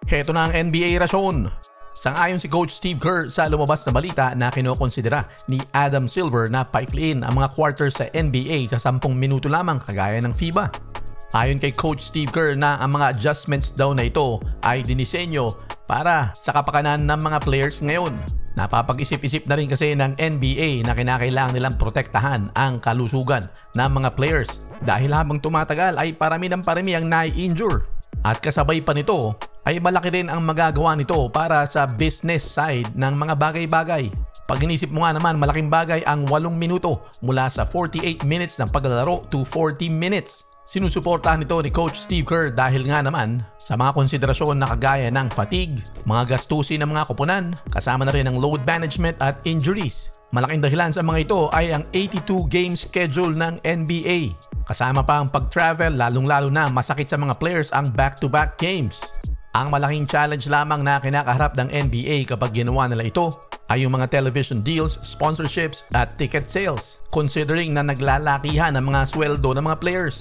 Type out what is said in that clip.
Heto na ang NBA rasyon. Sang-ayon si Coach Steve Kerr sa lumabas na balita na kinokonsidera ni Adam Silver na paikliin ang mga quarters sa NBA sa 10 minuto lamang kagaya ng FIBA. Ayon kay Coach Steve Kerr na ang mga adjustments daw na ito ay dinisenyo para sa kapakanan ng mga players ngayon. Napapag-isip-isip na rin kasi ng NBA na kinakailangan nilang protektahan ang kalusugan ng mga players dahil habang tumatagal ay parami ng parami ang nai-injure. At kasabay pa nito ay malaki rin ang magagawa nito para sa business side ng mga bagay-bagay. Pag inisip mo nga naman, malaking bagay ang 8 minuto mula sa 48 minutes ng paglalaro to 40 minutes. Sinusuportahan ito ni Coach Steve Kerr dahil nga naman sa mga konsiderasyon na kagaya ng fatigue, mga gastusin ng mga koponan, kasama na rin ang load management at injuries. Malaking dahilan sa mga ito ay ang 82 game schedule ng NBA. Kasama pa ang pag-travel, lalong-lalo na masakit sa mga players ang back-to-back games. Ang malaking challenge lamang na kinakaharap ng NBA kapag ginawa nila ito ay yung mga television deals, sponsorships at ticket sales, considering na naglalakihan ang mga sweldo ng mga players.